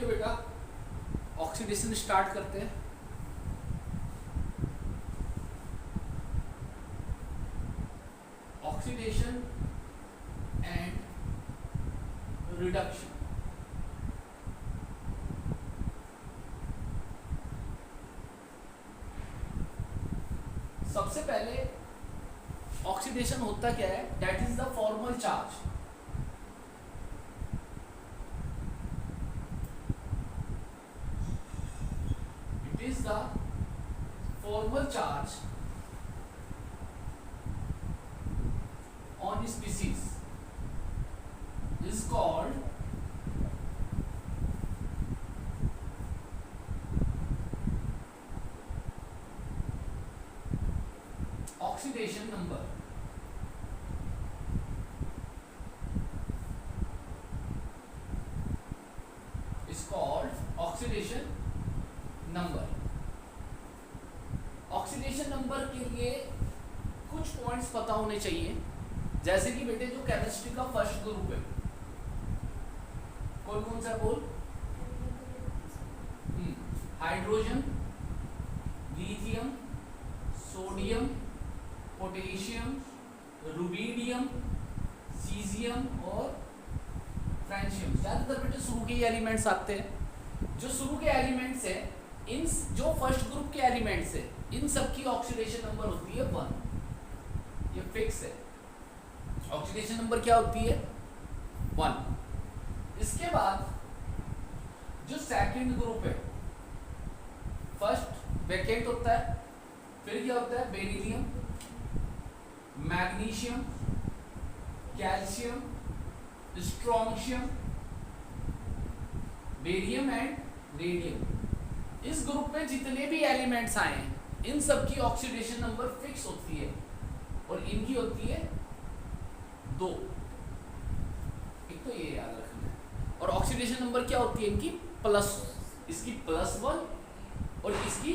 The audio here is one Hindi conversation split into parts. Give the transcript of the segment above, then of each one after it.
ठीक है बेटा, ऑक्सीडेशन स्टार्ट करते हैं। Oxidation and reduction. सबसे पहले ऑक्सीडेशन होता क्या है, that is the formal charge. It is the formal charge on species is called oxidation number. Is called oxidation number. Oxidation number के लिए कुछ पॉइंट्स पता होने चाहिए, जैसे कि बेटे जो केमिस्ट्री का फर्स्ट ग्रुप है, कौन कौन सा बोल? Hydrogen, lithium, sodium, potassium, rubidium, caesium और फ्रेंशियम। ज्यादातर बेटे शुरू के एलिमेंट्स आते हैं। जो शुरू के एलिमेंट्स है, इन जो फर्स्ट ग्रुप के एलिमेंट्स है, इन सब की ऑक्सीडेशन नंबर होती है 1। ये फिक्स है। ऑक्सीडेशन नंबर क्या होती है? 1। इसके बाद जो सेकंड ग्रुप है, फर्स्ट वैकेंट होता है, फिर क्या होता है? Beryllium, magnesium, calcium, strontium, barium and radium. इस ग्रुप में जितने भी एलिमेंट्स आए हैं, इन सब की ऑक्सीडेशन नंबर फिक्स होती है और इनकी होती है 2। एक तो ये याद रखना है। और ऑक्सीडेशन नंबर क्या होती है इनकी? प्लस, इसकी +1 और इसकी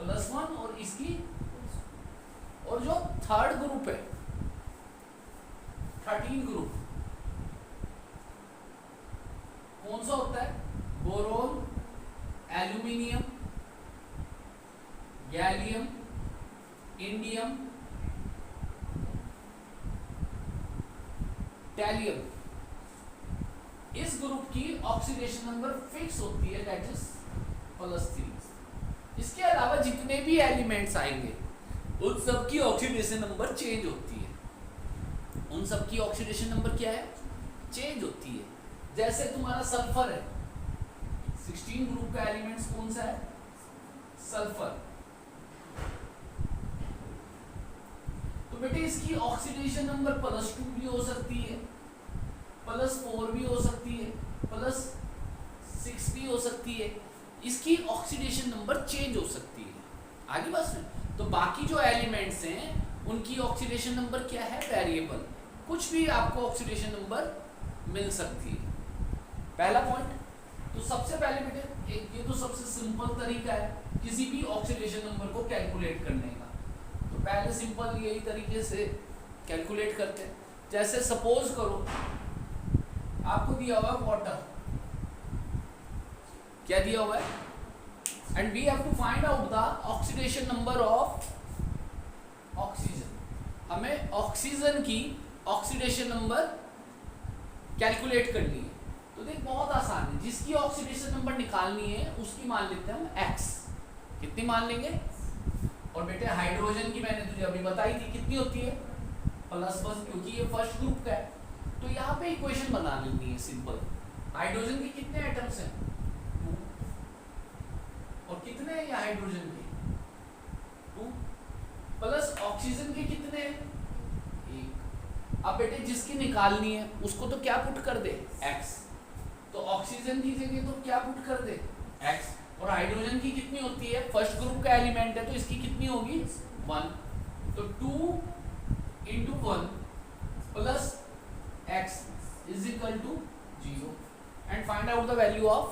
+1 और इसकी, और जो थर्ड ग्रुप है 13 ग्रुप, कौन सा होता है? Boron, aluminium, gallium, indium, thallium. इस ग्रुप की ऑक्सीडेशन नंबर फिक्स होती है, दैट इज +3। इसके अलावा जितने भी एलिमेंट्स आएंगे, उन सब की ऑक्सीडेशन नंबर चेंज होती है। उन सब की ऑक्सीडेशन नंबर क्या है? चेंज होती है। जैसे तुम्हारा सल्फर है, 16 ग्रुप का एलिमेंट्स कौन सा है? सल्फर। तो बेटे इसकी ऑक्सीडेशन नंबर +2 भी हो सकती है, +4 भी हो सकती है, +6 भी हो सकती है। इसकी ऑक्सीडेशन नंबर चेंज हो सकती है। आगे बस। तो बाकी जो एलिमेंट्स हैं, उनकी ऑक्सीडेशन नंबर क्या है? वेरिएबल। कुछ भी आपको ऑक्सीडेशन नंबर मिल सकती है। पहला पॉइंट। तो सबसे पहले बेटे ये तो सबसे सिंपल तरीका है किसी भी ऑक्सीडेशन नंबर को कैलकुलेट करने का। तो पहले सिंपल यही तरीके से कैलकुलेट करते हैं। जैसे सपोज करो आपको दिया हुआ वाटर, क्या दिया हुआ है? And we have to find out the oxidation number of oxygen. हमें ऑक्सीजन की ऑक्सीडेशन नंबर कैलकुलेट करनी है। तो देख बहुत आसान है, जिसकी ऑक्सीडेशन नंबर निकालनी है उसकी मान लेते हैं हम x। कितनी मान लेंगे? और बेटे हाइड्रोजन की मैंने तुझे अभी बताई थी, कितनी होती है? +1, क्योंकि ये फर्स्ट ग्रुप का है। तो यहाँ पे इक्वेशन बना लेनी है सिंपल। हाइड्रोजन के कितने एटम्स हैं? 2। और कितने हैं ये हाइड्रोजन के? 2 प्लस ऑक्सीजन के कितने हैं? 1। अब बेटे जिसकी निकालनी है उसको तो क्या पुट कर दे? x। तो ऑक्सीजन की जगह तो क्या पुट कर दे? x। और हाइड्रोजन की कितनी होती है? फर्स्ट ग्रुप का एलिमेंट है तो इसकी कितनी होगी? 1। तो 2 × 1 plus x is equal to 0 and find out the value of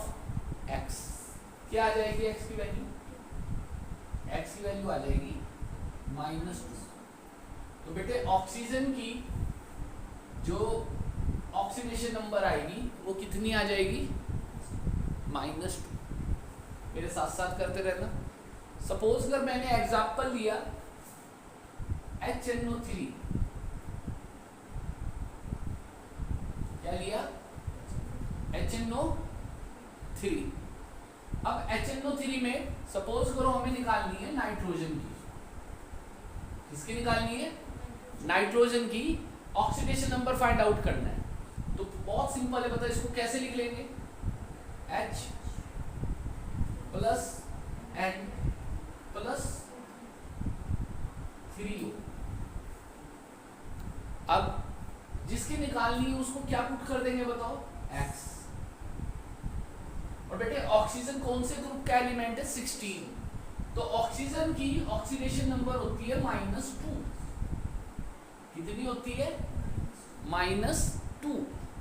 x। क्या आ जाएगी x की वैल्यू? x की वैल्यू आ जाएगी -2। तो बेटे ऑक्सीजन की जो ऑक्सीडेशन नंबर आएगी वो कितनी आ जाएगी? -2। मेरे साथ साथ करते रहना। सपोज अगर मैंने एग्जाम्पल लिया HNO3, क्या लिया? HNO3। अब HNO3 में सपोज करो हमें निकालनी है नाइट्रोजन की। किसकी निकालनी है? नाइट्रोजन की। ऑक्सीडेशन नंबर फाइंड आउट करना है। तो बहुत सिंपल है, पता है इसको कैसे लिख लेंगे? H plus N plus 3O। अब जिसकी निकालनी है उसको क्या पुट कर देंगे बताओ? X। और बेटे ऑक्सीजन कौन से ग्रुप का एलिमेंट है? 16। तो ऑक्सीजन की ऑक्सीडेशन नंबर होती है -2। कितनी होती है? -2।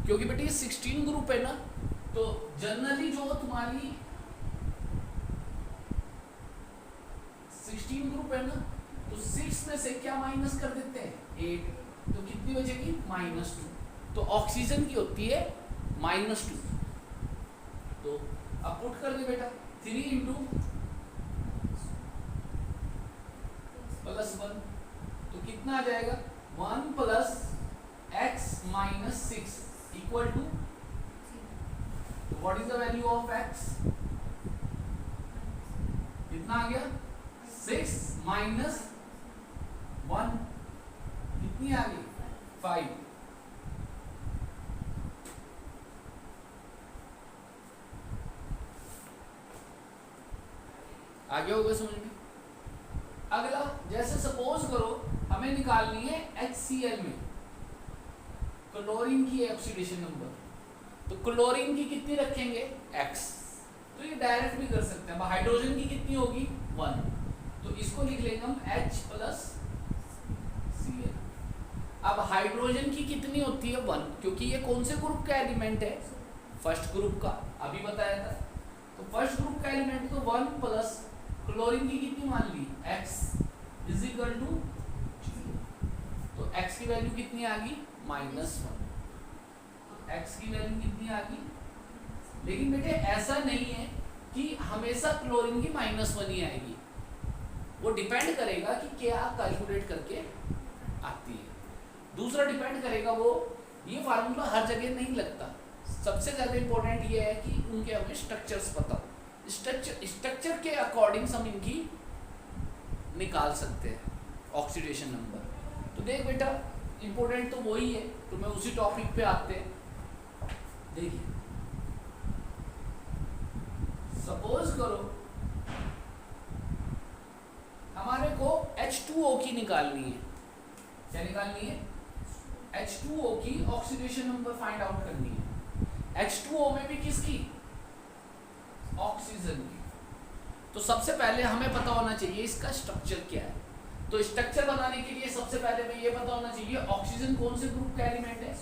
क्योंकि बेटे ये 16 ग्रुप है ना, तो जनरली जो तुम्हारी 16 ग्रुप है ना, तो 6 में से क्या माइनस कर देते हैं? 8। तो कितनी बचेगी? -2। तो ऑक्सीजन की होती है -2। तो अब पुट कर दे बेटा, 3 इंटू +1, तो कितना आ जाएगा? 1 plus x minus 6 equal to, what is the value of x? कितना आ गया? 6 माइनस 1, कितनी आ गई? 5। आगे होगा समझ में? अगला, जैसे सपोज करो हमें निकालनी है HCl में क्लोरीन की ऑक्सीडेशन नंबर। तो क्लोरीन की कितनी रखेंगे? X। तो ये डायरेक्ट भी कर सकते हैं। हाइड्रोजन की कितनी होगी? 1। तो इसको लिख लेंगे हम H प्लस Cl। अब हाइड्रोजन की कितनी होती है? 1, क्योंकि ये कौन से ग्रुप का एलिमेंट है? फर्स्ट ग्रुप का, अभी बताया था। तो फर्स्ट ग्रुप का एलिमेंट तो 1 प्लस क्लोरीन की कितनी मान ली? X इज इक्वल टू, तो X की वैल्यू कितनी आ गई? -1। X की वैल्यू कितनी आ गई? लेकिन बेटे ऐसा नहीं है कि हमेशा क्लोरीन की -1 ही आएगी। वो डिपेंड करेगा कि क्या कैलकुलेट करके आती है। दूसरा डिपेंड करेगा वो, ये फार्मूला हर जगह नहीं लगता। सबसे ज़्यादा इंपॉर्टेंट ये है कि उनके हमें स्ट्रक्चर्स पता हो। स्ट्रक्चर के अकॉर्डिंग हम इनकी निकाल सकते हैं ऑक्सीडेशन नंबर। तो देख बेटा, इंपॉर्टेंट तो वही है, तो मैं उसी टॉपिक पे आते हैं। देखिए सपोज करो हमारे को H2O की निकालनी है। क्या निकालनी है? H2O की ऑक्सीडेशन नंबर फाइंड आउट करनी है। H2O में भी किसकी? ऑक्सीजन की। तो सबसे पहले हमें पता होना चाहिए इसका स्ट्रक्चर क्या है। तो स्ट्रक्चर बनाने के लिए सबसे पहले हमें ये पता होना चाहिए ऑक्सीजन कौन से ग्रुप का एलिमेंट है?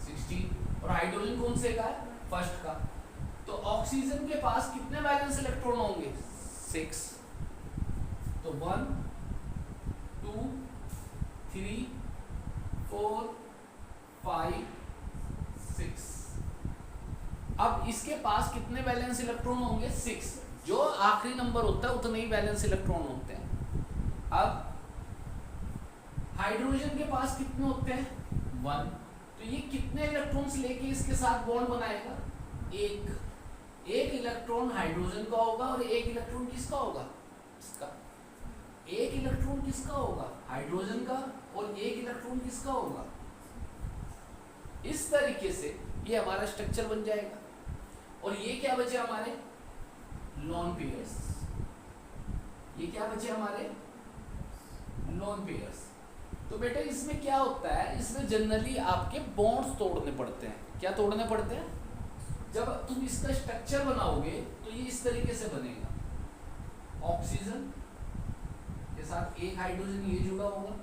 16। और हाइड्रोजन कौन से का है? फर्स्ट का। तो ऑक्सीजन के पास कितने वैलेंस इलेक्ट्रॉन होंगे? 6। तो 1 2 3 4 5 6। अब इसके पास कितने वैलेंस इलेक्ट्रॉन होंगे? 6। जो आखिरी नंबर होता है उतने ही वैलेंस इलेक्ट्रॉन होते हैं। अब हाइड्रोजन के पास कितने होते हैं? 1। तो ये कितने इलेक्ट्रॉन्स लेके इसके साथ बॉन्ड बनाएगा? एक इलेक्ट्रॉन हाइड्रोजन का होगा और एक इलेक्ट्रॉन किसका होगा? इसका। एक इलेक्ट्रॉन किसका होगा? हाइड्रोजन का। और एक इलेक्ट्रॉन किसका होगा? इस तरीके से ये हमारा स्ट्रक्चर बन जाएगा। और ये क्या बचे हमारे? Lone pairs. ये क्या बचे हमारे? Lone pairs. तो बेटा इसमें क्या होता है? इसमें जनरली आपके बॉन्ड्स तोड़ने पड़ते हैं। क्या तोड़ने पड़ते हैं? जब तुम इसका स्ट्रक्चर बनाओगे तो ये इस तरीके से बनेगा। ऑक्सीजन के साथ एक हाइड्रोजन ये जुड़ा होगा,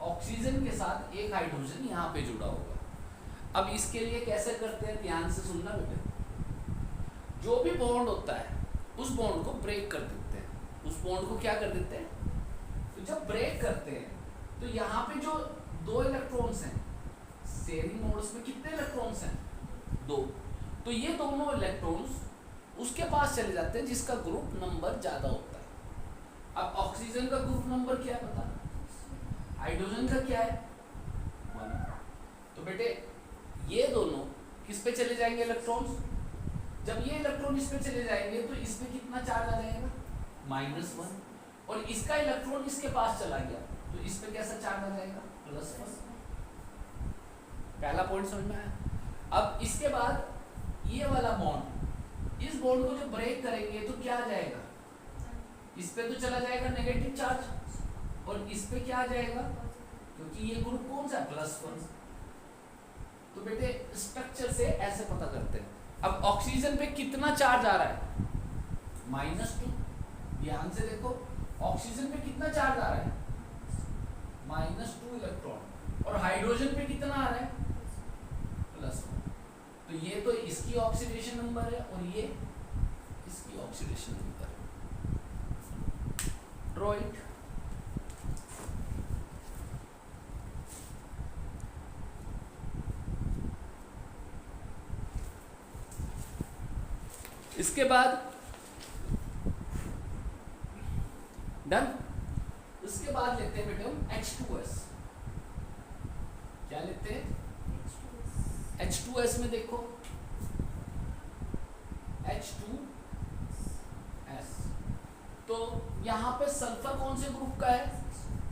ऑक्सीजन के साथ एक हाइड्रोजन यहाँ पे जुड़ा होगा। अब इसके लिए कैसे करते हैं? ध्यान से सुनना बेटा। जो भी बॉन्ड होता है उस बॉन्ड को ब्रेक कर देते हैं। उस बॉन्ड को क्या कर देते हैं? तो जब ब्रेक करते हैं तो यहाँ पे जो 2 इलेक्ट्रॉन्स हैं, शेयरिंग मोड्स में कितने इलेक्ट्रॉन्स हैं? 2। तो ये दोनों इलेक्ट्रॉन्स उसके पास चले जाते हैं जिसका ग्रुप नंबर ज्यादा होता है। अब ऑक्सीजन का ग्रुप नंबर क्या है पता, हाइड्रोजन का क्या है 1। तो बेटे ये दोनों किस पे चले जाएंगे इलेक्ट्रॉन्स, जब ये इलेक्ट्रॉन इस पे चले जाएंगे तो इसमें कितना चार्ज आ जाएगा -1, और इसका इलेक्ट्रॉन इसके पास चला गया तो इस पे कैसा चार्ज आ जाएगा +1। पहला पॉइंट समझ में आया। अब इसके बाद ये वाला बॉन्ड, इस बॉन्ड को जब ब्रेक करेंगे तो क्या आ जाएगा, इस पे तो चला जाएगा नेगेटिव चार्ज और इस पे क्या आ जाएगा, क्योंकि ये ग्रुप कौन सा है +1। तो बेटे स्ट्रक्चर से ऐसे पता करते हैं। अब ऑक्सीजन पे कितना चार्ज आ रहा है -2, ध्यान से देखो ऑक्सीजन पे कितना चार्ज आ रहा है -2 इलेक्ट्रॉन, और हाइड्रोजन पे कितना आ रहा है +1। तो ये तो इसकी ऑक्सीडेशन नंबर है और ये इसकी ऑक्सीडेशन नंबर है। Draw it. इसके बाद डन। इसके बाद लेते हैं बेटे हम H2S। क्या लेते हैं H2S में देखो H2S, तो यहां पे सल्फर कौन से ग्रुप का है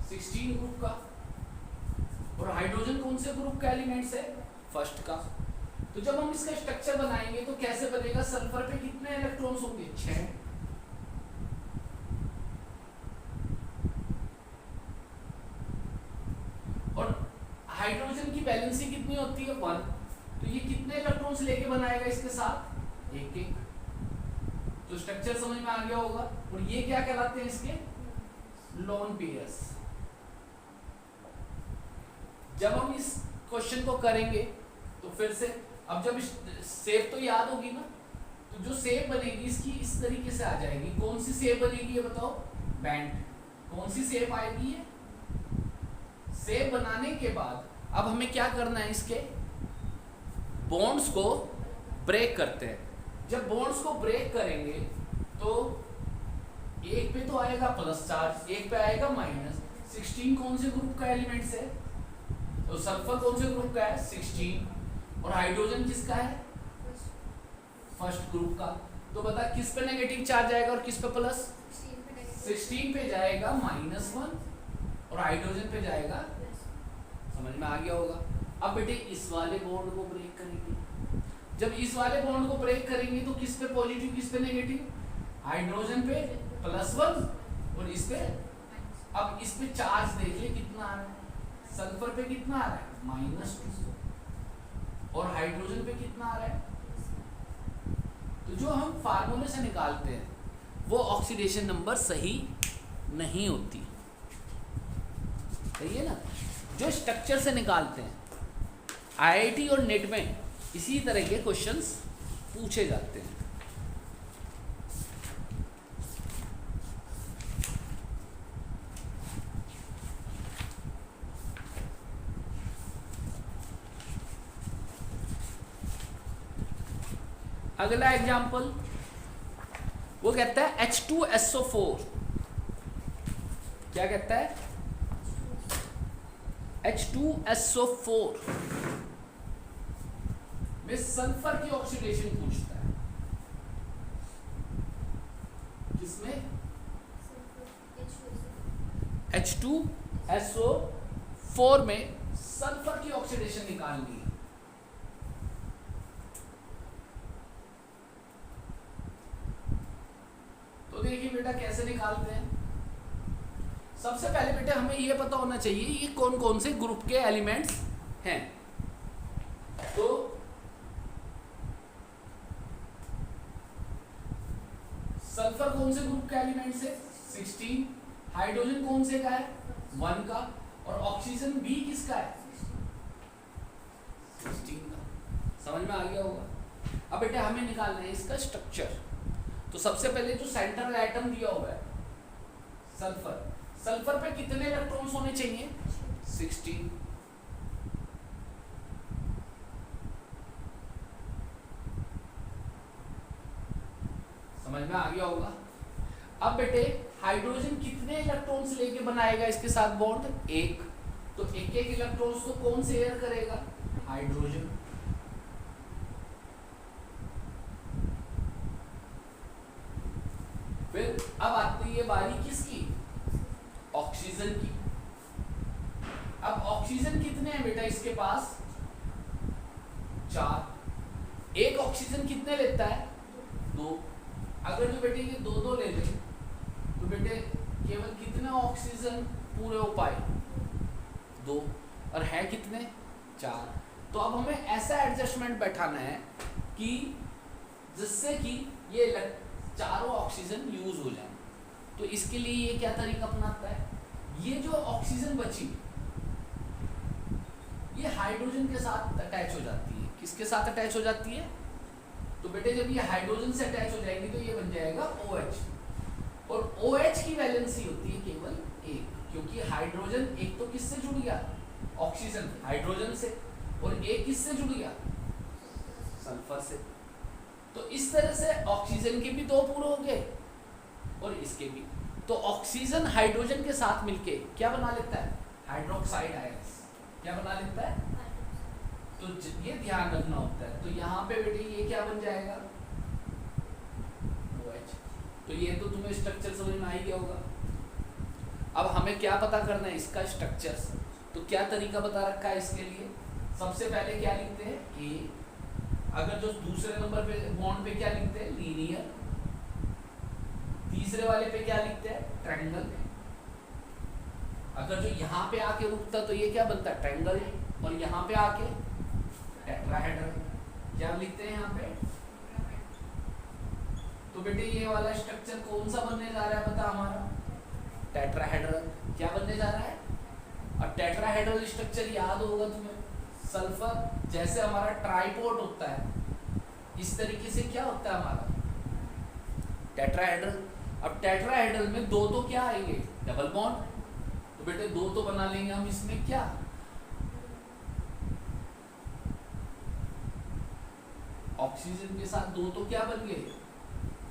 16 ग्रुप का, और हाइड्रोजन कौन से ग्रुप का एलिमेंट्स है फर्स्ट का। तो जब हम इसका स्ट्रक्चर बनाएंगे तो कैसे बनेगा, सल्फर पे कितने इलेक्ट्रॉन्स होंगे 6, और हाइड्रोजन की वैलेंसी कितनी होती है 1, तो ये कितने इलेक्ट्रॉन्स लेके बनाएगा इसके साथ 1 1। तो स्ट्रक्चर समझ में आ गया होगा। और ये क्या कहलाते हैं इसके लोन पेयर्स। जब हम इस क्वेश्चन को करेंगे तो फिर से, अब जब शेप तो याद होगी ना, तो जो शेप बनेगी इसकी इस तरीके से आ जाएगी। कौन सी शेप बनेगी ये बताओ, बैंड। कौन सी शेप आएगी ये, शेप बनाने के बाद अब हमें क्या करना है, इसके बॉन्ड्स को ब्रेक करते हैं। जब बॉन्ड्स को ब्रेक करेंगे तो एक पे तो आएगा प्लस चार्ज, एक पे आएगा माइनस। 16 कौन से ग्रुप का एलिमेंट्स है, तो सल्फर कौन से ग्रुप का है 16, और हाइड्रोजन किसका है फर्स्ट ग्रुप का। तो बता किस पे नेगेटिव चार्ज आएगा और किस पे प्लस, 16 पे जाएगा -1 और हाइड्रोजन पे जाएगा, समझ में आ गया होगा। अब बेटे इस वाले बॉन्ड को ब्रेक करेंगे। जब इस वाले बॉन्ड को ब्रेक करेंगे तो किस पे पॉजिटिव किस पे नेगेटिव, हाइड्रोजन पे +1 और इस पे, अब इस पे चार्ज देखिए कितना आ रहा है, सल्फर पे कितना आ रहा है -2 और हाइड्रोजन पे कितना आ रहा है। तो जो हम फार्मूले से निकालते हैं वो ऑक्सीडेशन नंबर सही नहीं होती, सही है ना। जो स्ट्रक्चर से निकालते हैं, आईआईटी और नेट में इसी तरह के क्वेश्चंस पूछे जाते हैं। अगला एग्जाम्पल वो कहता है H2SO4। क्या कहता है H2SO4 में सल्फर की ऑक्सीडेशन पूछता है। किसमें H2SO4 में सल्फर की ऑक्सीडेशन निकालनी है। तो देखिए बेटा कैसे निकालते हैं। सबसे पहले बेटा हमें यह पता होना चाहिए ये कौन कौन से ग्रुप के एलिमेंट्स हैं। तो सल्फर कौन से ग्रुप का एलिमेंट्स है 16, हाइड्रोजन कौन से का है 1 का, और ऑक्सीजन भी किसका है 16 का। समझ में आ गया होगा। अब बेटा हमें निकालना है इसका स्ट्रक्चर। तो सबसे पहले जो सेंट्रल एटम दिया हुआ है सल्फर, सल्फर पे कितने इलेक्ट्रॉन्स होने चाहिए 16। समझ में आ गया होगा। अब बेटे हाइड्रोजन कितने इलेक्ट्रॉन्स लेके बनाएगा इसके साथ बॉन्ड? एक। तो एक एक इलेक्ट्रॉन्स तो कौन शेयर करेगा? हाइड्रोजन। फिर अब आती है बारी किसकी? ऑक्सीजन की। अब ऑक्सीजन कितने हैं बेटा इसके पास? 4। एक ऑक्सीजन कितने लेता है? 2। अगर जो बेटे ये 2 ले ले तो बेटे केवल कितने ऑक्सीजन पूरे हो पाए? 2। और है कितने? 4। तो अब हमें ऐसा एडजस्टमेंट बैठाना है कि जिससे कि ये चारों ऑक्सीजन यूज हो जाए। तो इसके लिए ये क्या तरीका अपनाता है? ये जो ऑक्सीजन बची ये हाइड्रोजन के साथ अटैच हो जाती है। किसके साथ अटैच हो जाती है? तो बेटे जब ये हाइड्रोजन से अटैच हो जाएगी तो ये बन जाएगा OH। और OH की वैलेंसी होती है केवल 1, क्योंकि हाइड्रोजन एक तो किससे जुड़ गया? ऑक्सीजन हाइड्रोजन से, और एक किससे जुड़ गया? सल्फर से। तो इस तरह से ऑक्सीजन के भी 2 पूरे हो गए और इसके भी। तो ऑक्सीजन हाइड्रोजन के साथ मिलके क्या बना लेता है? Hydroxide ions. क्या बना लेता है? तो ये ध्यान रखना होता है। तो यहाँ पे बेटे ये क्या बन जाएगा? OH। तो ये तो तुम्हें स्ट्रक्चर समझ में आ ही गया होगा। अब हमें क्या पता करना है? इसका स्ट्रक्चर। तो क्या तरीका बता रखा है इसके लिए? सबसे पहले क्या लिखते हैं? A। अगर जो दूसरे नंबर पे बॉन्ड पे क्या लिखते हैं? लीनियर। तीसरे वाले पे क्या लिखते हैं? ट्रायंगल। अगर जो यहाँ पे आके रुकता तो ये क्या बनता है? ट्रायंगल। और यहाँ पे आके टेट्राहेड्रल। क्या लिखते हैं यहाँ पे? तो बेटे ये वाला स्ट्रक्चर कौन सा बनने जा रहा है बता हमारा? टेट्राहेड्रल। क्या बनने जा रहा है? और टेट्राहेड्रल स्ट्रक्चर याद होगा तुम्हें, सल्फर जैसे हमारा ट्राइपोड होता है इस तरीके से क्या होता है हमारा टेट्राहेड्रल। अब टेट्राहेड्रल में 2 तो क्या आएंगे? Double bond. तो बेटे 2 तो बना लेंगे हम इसमें क्या? ऑक्सीजन के साथ 2 तो क्या बन गए?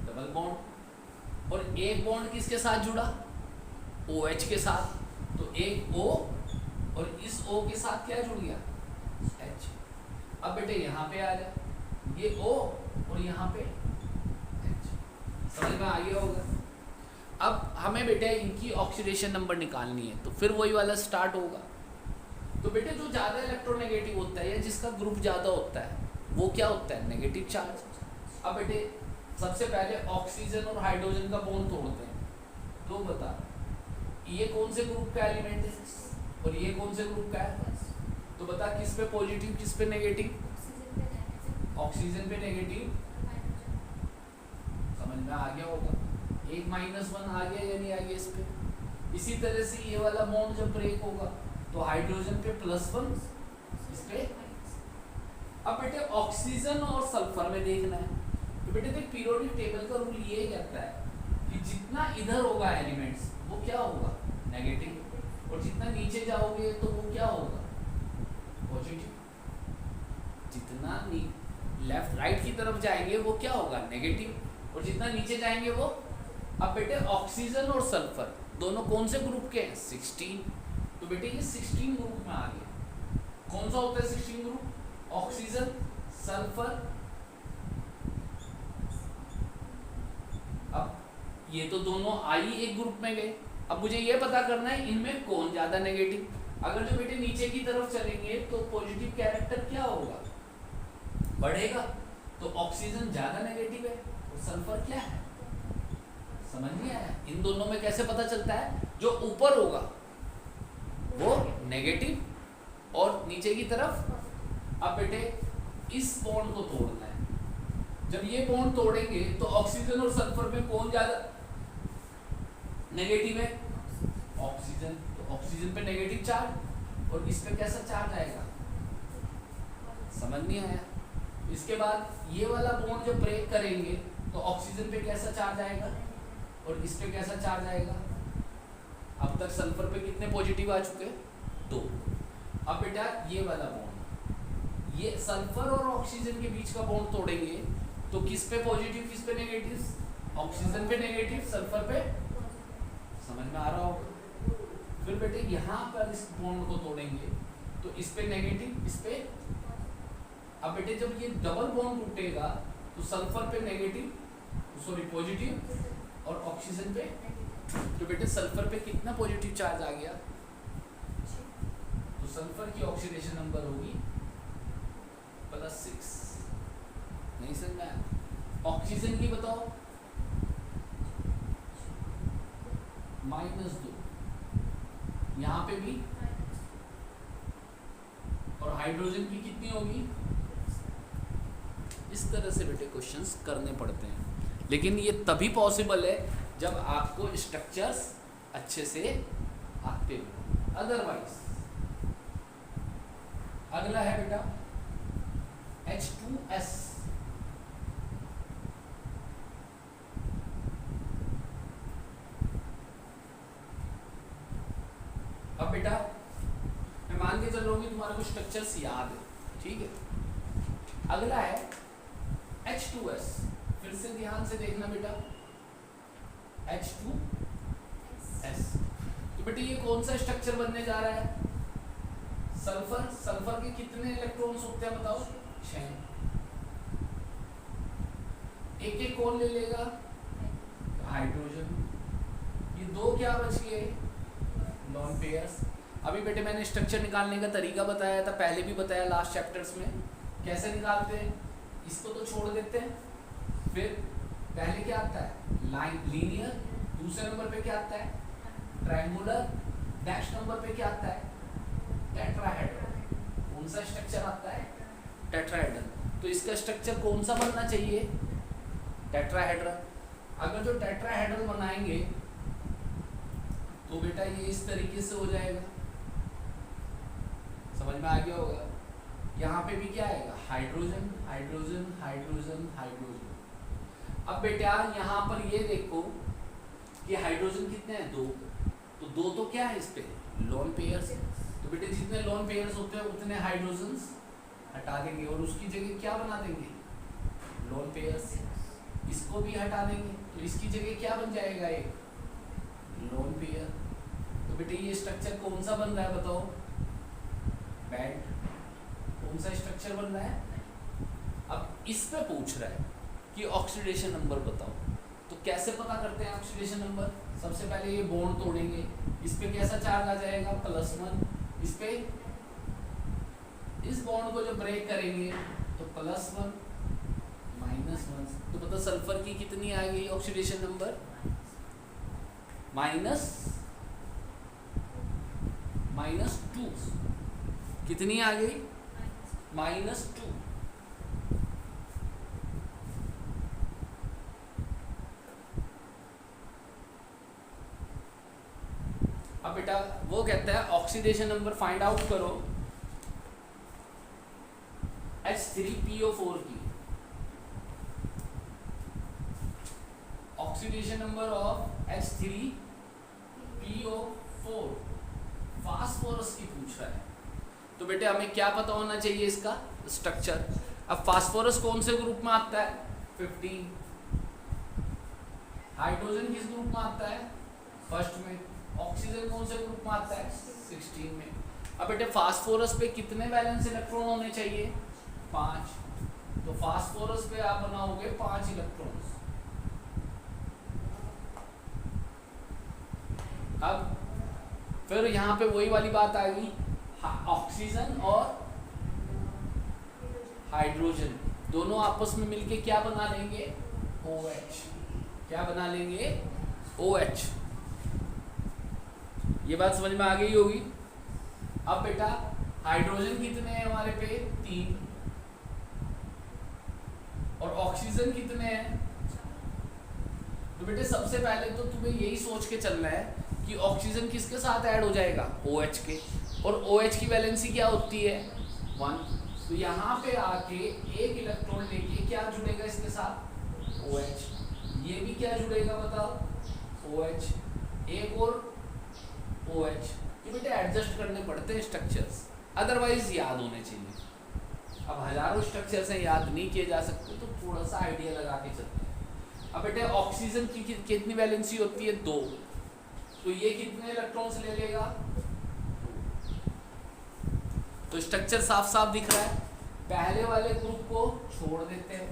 Double bond. और एक बॉन्ड किसके साथ जुड़ा? OH के साथ। तो एक O और इस O के साथ क्या जुड़ गया? H। अब बेटे यहाँ पे आ जा, ये O और यहाँ पे H। समझ में आ गया होगा। अब हमें बेटे इनकी ऑक्सीडेशन नंबर निकालनी है, तो फिर वही वाला स्टार्ट होगा। तो बेटे जो ज़्यादा इलेक्ट्रोनेगेटिव होता है या जिसका ग्रुप ज़्यादा होता है वो क्या होता है? Negative charge. अब बेटे सबसे पहले ऑक्सीजन और हाइड्रोजन का बॉन्ड तोड़ते हैं। तो बता ये कौन से ग्रुप का एलिमेंट है और ये कौन से ग्रुप का है? तो बता किस पे पॉजिटिव किस पे नेगेटिव? ऑक्सीजन पे नेगेटिव। समझ में आ गया होगा। एक -1 आ गया या नहीं आ गया इस पे? इसी तरह से ये वाला बॉन्ड जब ब्रेक होगा तो हाइड्रोजन पे +1 इस पे। अब बेटे ऑक्सीजन और सल्फर में देखना है। तो बेटे देख पीरियोडिक टेबल का रूल ये कहता है कि जितना इधर होगा एलिमेंट्स वो क्या होगा? नेगेटिव। और जितना नीचे जाओगे तो वो क्या होगा? पॉजिटिव। जितना लेफ्ट राइट की तरफ जाएंगे वो क्या होगा? नेगेटिव। और जितना नीचे जाएंगे वो। अब बेटे ऑक्सीजन और सल्फर दोनों कौन से ग्रुप के हैं? 16। तो बेटे ये 16 ग्रुप में आ गया। कौन सा होता है 16 ग्रुप? Oxygen, sulphur. अब ये तो दोनों आई एक ग्रुप में गए। अब मुझे ये पता करना है इनमें कौन ज्यादा नेगेटिव। अगर जो बेटे नीचे की तरफ चलेंगे तो पॉजिटिव कैरेक्टर क्या होगा? बढ़ेगा। तो ऑक्सीजन ज्यादा नेगेटिव है और सल्फर क्या है? समझ नहीं आया? इन दोनों में कैसे पता चलता है? जो ऊपर होगा वो नेगेटिव और नीचे की तरफ। अब बेटे इस बॉन्ड को तोड़ना है। जब ये बॉन्ड तोड़ेंगे तो ऑक्सीजन और सल्फर में कौन ज्यादा नेगेटिव है? ऑक्सीजन। तो ऑक्सीजन पे नेगेटिव चार्ज और इस पे कैसा चार्ज आएगा? समझ नहीं आया? इसके बाद ये वाला बॉन्ड जब ब्रेक करेंगे तो ऑक्सीजन पे कैसा चार्ज आएगा और इस पे कैसा चार्ज आएगा? अब तक सल्फर पे कितने पॉजिटिव आ चुके? 2। अब बेटा ये वाला बॉन्ड, ये सल्फर और ऑक्सीजन के बीच का बॉन्ड तोड़ेंगे तो किस पे पॉजिटिव किस पे नेगेटिव? ऑक्सीजन पे नेगेटिव, सल्फर पे, समझ में आ रहा होगा। फिर बेटे यहाँ पर इस बॉन्ड को तोड़ेंगे तो इस पे नेगेटिव, इस पे, अब बेटे जब ये डबल बॉन्ड टूटेगा तो सल्फर पे नेगेटिव, सॉरी पॉजिटिव, और ऑक्सीजन पे, तो बेटे सल्फर पे कितना पॉजिटिव चार्ज आ गया, तो सल्फर की ऑक्सीडेशन नंबर होगी +6। नहीं समझ में आया। ऑक्सीजन की बताओ -2, यहाँ पे भी, और हाइड्रोजन की कितनी होगी। इस तरह से बेटे क्वेश्चंस करने पड़ते हैं, लेकिन ये तभी पॉसिबल है जब आपको स्ट्रक्चर्स अच्छे से आते हो, अदरवाइज। अगला है बेटा H2S। अब बेटा मैं मान के चल रहा हूँ कि तुम्हारे को स्ट्रक्चर्स याद है, ठीक है। अगला है H2S, फिर से ध्यान से देखना बेटा, H2S। तो बेटे ये कौन सा स्ट्रक्चर बनने जा रहा है, सल्फर। सल्फर के कितने इलेक्ट्रॉन्स होते हैं बताओ, 6। एक एक कौन ले लेगा, हाइड्रोजन। ये दो क्या बच गए, लॉन पेयर्स। अभी बेटे मैंने स्ट्रक्चर निकालने का तरीका बताया था, पहले भी बताया लास्ट चैप्टर्स में, कैसे निकालते हैं। इसको तो छोड़ देते हैं, फिर पहले क्या आता है, लाइन लीनियर, दूसरे नंबर पे क्या आता है, ट्रायंगुलर, नेक्स्ट नंबर पे क्या आता है, टेट्राहेड्रल। कौन सा स्ट्रक्चर आता है, टेट्राहेड्रल। तो इसका स्ट्रक्चर कौन सा बनना चाहिए, टेट्राहेड्रल। अगर जो टेट्राहेड्रल बनाएंगे तो बेटा ये इस तरीके से हो जाएगा, समझ में आ गया होगा। यहाँ पे भी क्या आएगा, हाइड्रोजन हाइड्रोजन हाइड्रोजन हाइड्रोजन। अब बेटा यहाँ पर ये देखो कि हाइड्रोजन कितने हैं, 2। तो 2 तो क्या है इस पे, लोन पेयर्स। तो बेटे जितने लोन पेयर्स होते हैं उतने हाइड्रोजन्स हटा देंगे और उसकी जगह क्या बना देंगे, लोन पेयर्स। इसको भी हटा देंगे तो इसकी जगह क्या बन जाएगा, एक लोन पेयर। तो बेटे ये स्ट्रक्चर कौन सा बन रहा है बताओ, बैंड। कौन सा स्ट्रक्चर बन रहा है। अब इस पे पूछ रहा है कि ऑक्सीडेशन नंबर बताओ। तो कैसे पता करते हैं ऑक्सीडेशन नंबर, सबसे पहले ये बॉन्ड तोड़ेंगे, इस पे कैसा चार्ज आ जाएगा, +1। इस पे, इस बॉन्ड को जब ब्रेक करेंगे तो +1 -1। तो पता सल्फर की कितनी आ गई ऑक्सीडेशन नंबर, -2। कितनी आ गई, -2। अब बेटा वो कहता है ऑक्सीडेशन नंबर फाइंड आउट करो H3PO4 की। Oxidation number of H3PO4 phosphorus की पूछ रहा है। तो बेटे हमें क्या पता होना चाहिए, इसका स्ट्रक्चर। अब फास्फोरस कौन से ग्रुप में आता है, 15। हाइड्रोजन किस ग्रुप में आता है, फर्स्ट में। ऑक्सीजन कौन से ग्रुप में आता है, 16 में। अब बेटे फास्फोरस पे कितने वैलेंस इलेक्ट्रॉन होने चाहिए, 5। तो फास्फोरस पे आप बनाओगे 5 इलेक्ट्रॉन्स। अब फिर यहाँ पे वही वाली बात आ गई, ऑक्सीजन और हाइड्रोजन दोनों आपस में मिलके क्या बना लेंगे, OH। क्या बना लेंगे, OH। ये बात समझ में आ गई होगी। अब बेटा हाइड्रोजन कितने हैं हमारे पे, 3। और ऑक्सीजन कितने हैं। तो बेटे सबसे पहले तो तुम्हें यही सोच के चलना है कि ऑक्सीजन किसके साथ ऐड हो जाएगा, OH के। और OH की वैलेंसी क्या होती है, 1। तो यहाँ पे आके एक इलेक्ट्रॉन लेके क्या जुड़ेगा इसके साथ, OH। ये भी क्या जुड़ेगा बताओ, OH। एक और OH। तो बेटे एडजस्ट करने पड़ते हैं स्ट्रक्चर्स, अदरवाइज याद होने चाहिए। अब हजारों स्ट्रक्चर्स हैं, याद नहीं किए जा सकते, तो थोड़ा सा आइडिया लगा के चलते हैं। अब बेटे ऑक्सीजन की कितनी वैलेंसी होती है 2, तो ये कितने इलेक्ट्रॉन्स ले लेगा? तो स्ट्रक्चर साफ साफ दिख रहा है। पहले वाले ग्रुप को छोड़ देते हैं।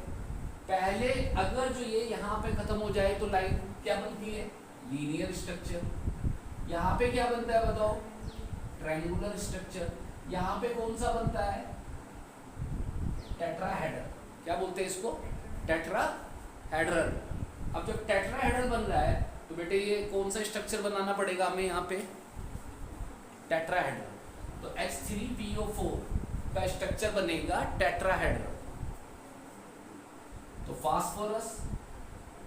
पहले अगर जो ये यहाँ पे खत्म हो जाए तो लाइन क्या बनती है? Linear structure. यहाँ पे क्या बनता है बताओ? Triangular structure. यहाँ पे कौन सा बनता है? टेट्राहेड्रल। क्या बोलते हैं इसको? टेट्राहेड्रल। अब जब टेट्राहेड्रल बन रहा है तो बेटे ये कौन सा स्ट्रक्चर बनाना पड़ेगा हमें यहाँ पे? टेट्राहेड्रल। तो H3PO4 का स्ट्रक्चर बनेगा टेट्राहेड्रल। तो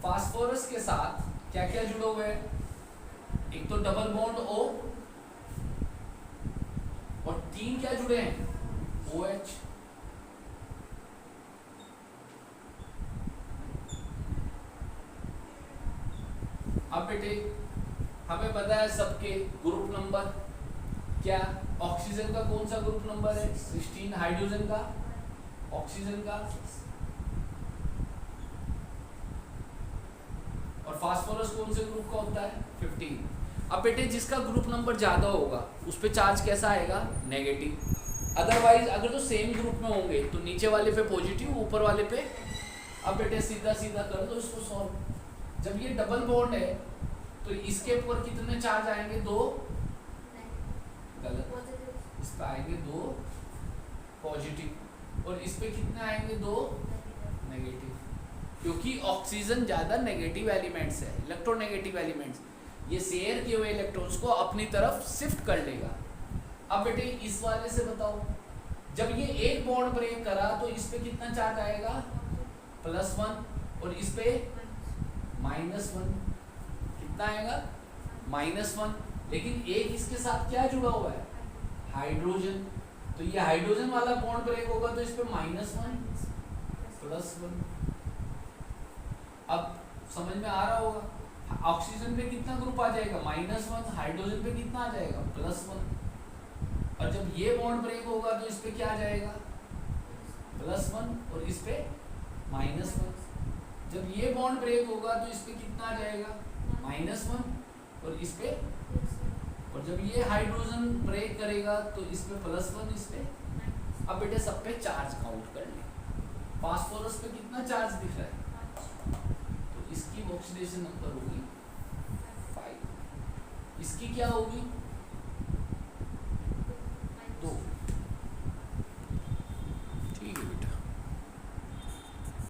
फास्फोरस के साथ क्या क्या जुड़े हुए हैं? एक तो डबल बॉन्ड O और 3 क्या जुड़े हैं? OH। अब बेटे हमें पता है सबके ग्रुप नंबर क्या? ऑक्सीजन का कौन सा ग्रुप नंबर है? 16। हाइड्रोजन का, ऑक्सीजन का और फास्फोरस कौन से ग्रुप का होता है? 15। अब बेटे जिसका ग्रुप नंबर ज्यादा होगा उस पे चार्ज कैसा आएगा? नेगेटिव। अदरवाइज अगर तो सेम ग्रुप में होंगे तो नीचे वाले पे पॉजिटिव, ऊपर वाले पे। अब बेटे सीधा सीधा कर दो इसको सॉल्व। जब ये डबल बॉन्ड है तो इसके ऊपर कितने चार्ज आएंगे? 2। गलत। इस पे आएंगे 2 पॉजिटिव और इस पे कितने आएंगे? 2 नेगेटिव। क्योंकि ऑक्सीजन ज्यादा नेगेटिव एलिमेंट्स है, इलेक्ट्रोनेगेटिव एलिमेंट्स। ये शेयर किए हुए इलेक्ट्रॉन्स को अपनी तरफ शिफ्ट कर लेगा। अब बेटे इस वाले से बताओ, जब ये एक बॉन्ड ब्रेक करा तो इस पे कितना चार्ज आएगा? +1 और इस पे -1। कितना आएगा? -1। लेकिन एक इसके साथ क्या जुड़ा हुआ है? हाइड्रोजन। तो ये हाइड्रोजन वाला बॉन्ड ब्रेक होगा तो इस पे -1 +1। अब समझ में आ रहा होगा ऑक्सीजन पे कितना ग्रुप आ जाएगा? -1। हाइड्रोजन पे कितना आ जाएगा? +1। और जब ये बॉन्ड ब्रेक होगा तो इस पे क्या आ जाएगा? +1 और इस पे -1। जब ये बॉन्ड ब्रेक होगा तो इस पे कितना आ जाएगा? -1 और इस पे। और जब ये हाइड्रोजन ब्रेक करेगा तो इस पे +1, इस पे। अब बेटे सब पे चार्ज काउंट कर ले। फास्फोरस पे कितना चार्ज दिख रहा है? तो इसकी ऑक्सीडेशन नंबर होगी 5। इसकी क्या होगी?